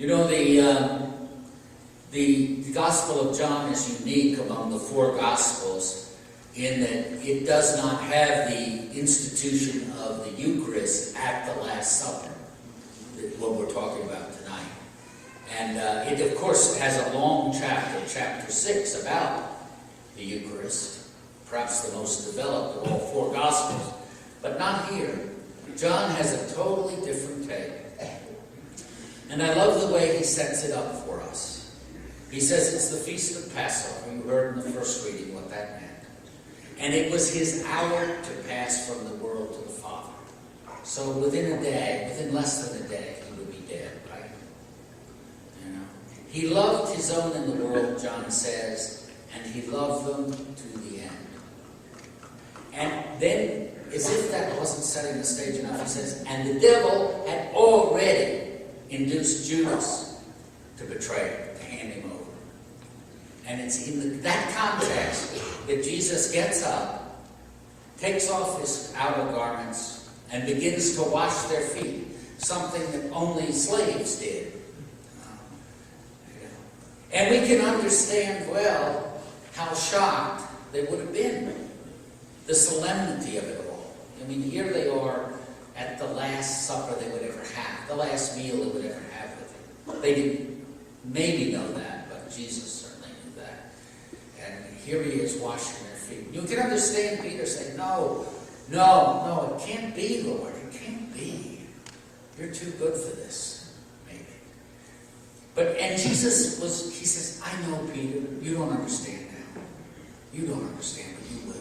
You know, the Gospel of John is unique among the four Gospels in that it does not have the institution of the Eucharist at the Last Supper, what we're talking about tonight. And it, of course, has a long chapter, chapter 6, about the Eucharist, perhaps the most developed of all four Gospels, but not here. John has a totally different take. And I love the way he sets it up for us. He says it's the Feast of Passover. You heard in the first reading what that meant. And it was his hour to pass from the world to the Father. So within a day, within less than a day, he would be dead, right? You know? He loved his own in the world, John says, and he loved them to the end. And then, as if that wasn't setting the stage enough, he says, and the devil had already induced Judas to betray him, to hand him over. And it's in that context that Jesus gets up, takes off his outer garments, and begins to wash their feet, something that only slaves did. And we can understand well how shocked they would have been. The solemnity of it all. I mean, here they are at the last supper they would ever have, the last meal they would ever have with him. They didn't maybe know that, but Jesus certainly knew that. And here he is washing their feet. You can understand Peter saying, no, it can't be, Lord. It can't be. You're too good for this, maybe. And Jesus he says, I know, Peter, you don't understand now. You don't understand, but you will.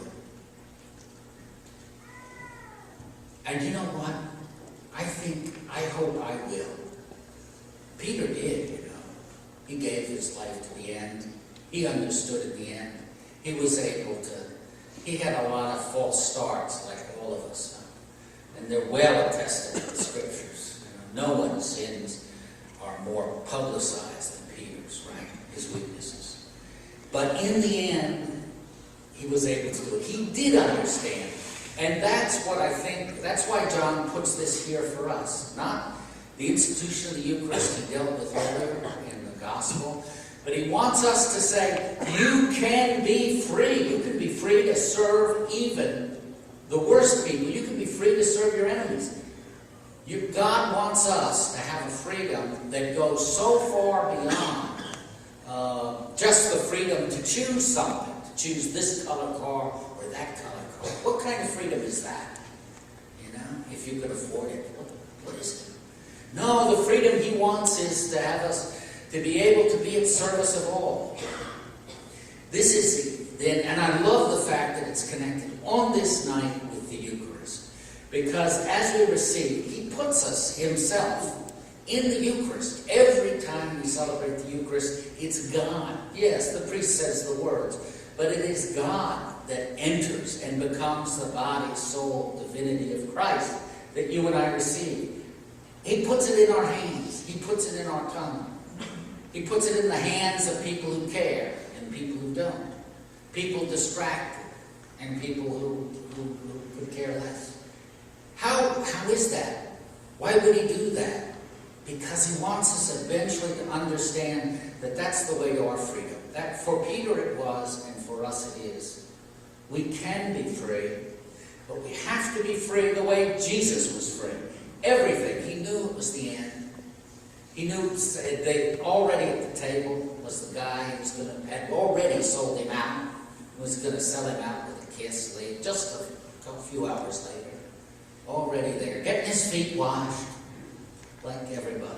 And you know what? I hope I will. Peter did, you know. He gave his life to the end. He understood at the end. He was able to, he had a lot of false starts, like all of us. And they're well attested in the Scriptures. You know, no one's sins are more publicized than Peter's, right? His weaknesses. But in the end, he was able to do it. He did understand. And that's what I think, that's why John puts this here for us. Not the institution of the Eucharist he dealt with earlier in the Gospel, but he wants us to say, you can be free. You can be free to serve even the worst people. You can be free to serve your enemies. God wants us to have a freedom that goes so far beyond just the freedom to choose something, to choose this color car or that color car. What kind of freedom is that? You know, if you could afford it, what is it? No, the freedom he wants is to have us to be able to be at service of all. This is, and I love the fact that it's connected on this night with the Eucharist. Because as we receive, he puts us himself in the Eucharist. Every time we celebrate the Eucharist, it's God. Yes, the priest says the words, but it is God that enters and becomes the body, soul, divinity of Christ that you and I receive. He puts it in our hands. He puts it in our tongue. He puts it in the hands of people who care and people who don't. People distracted and people who could care less. How is that? Why would he do that? Because he wants us eventually to understand that that's the way to our freedom. That for Peter it was, and for us it is. We can be free, but we have to be free the way Jesus was free. Everything. He knew it was the end. He knew they already at the table was the guy who had already sold him out, was going to sell him out with a kiss, just a few hours later. Already there, getting his feet washed, like everybody.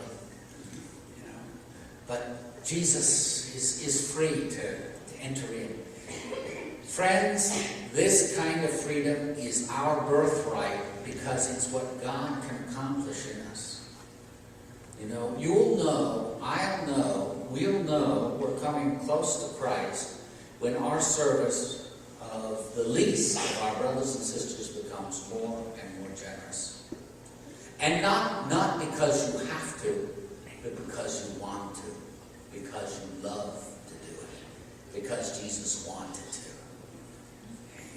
You know, but Jesus is free to enter in. Friends, this kind of freedom is our birthright because it's what God can accomplish in us. You know, you'll know, I'll know, we'll know we're coming close to Christ when our service of the least of our brothers and sisters becomes more and more generous. And not because you have to, but because you want to, because you love to do it, because Jesus wanted to.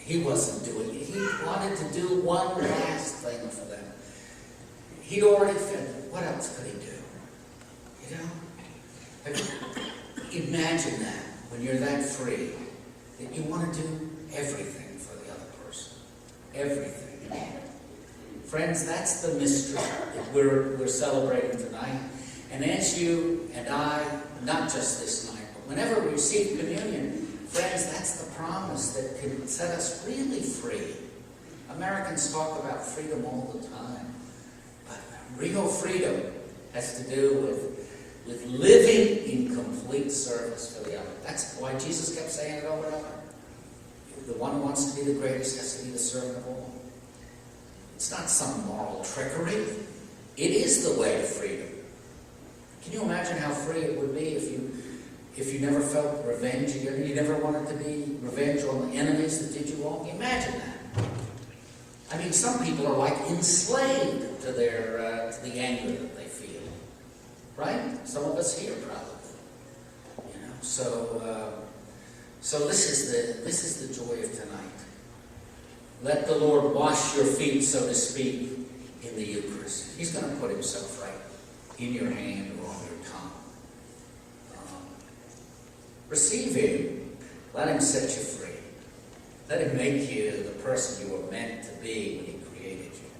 He wasn't doing it. He wanted to do one last thing for them. He'd already finished. What else could he do? You know? Imagine that, when you're that free, that you want to do everything for the other person. Everything. Friends, that's the mystery that we're celebrating tonight. And as you and I, not just this night, but whenever we receive communion, friends, that's the promise that can set us really free. Americans talk about freedom all the time, but real freedom has to do with living in complete service for the other. That's why Jesus kept saying it over and over. The one who wants to be the greatest has to be the servant of all. It's not some moral trickery. It is the way to freedom. Can you imagine how free it would be if you never felt revenge? You never wanted to be revenge on the enemies that did you wrong? Imagine that. I mean, some people are like enslaved to to the anger that they feel. Right? Some of us here probably. You know. So this is the joy of tonight. Let the Lord wash your feet, so to speak, in the Eucharist. He's going to put himself right in your hand or on your tongue. Receive him. Let him set you free. Let him make you the person you were meant to be when he created you.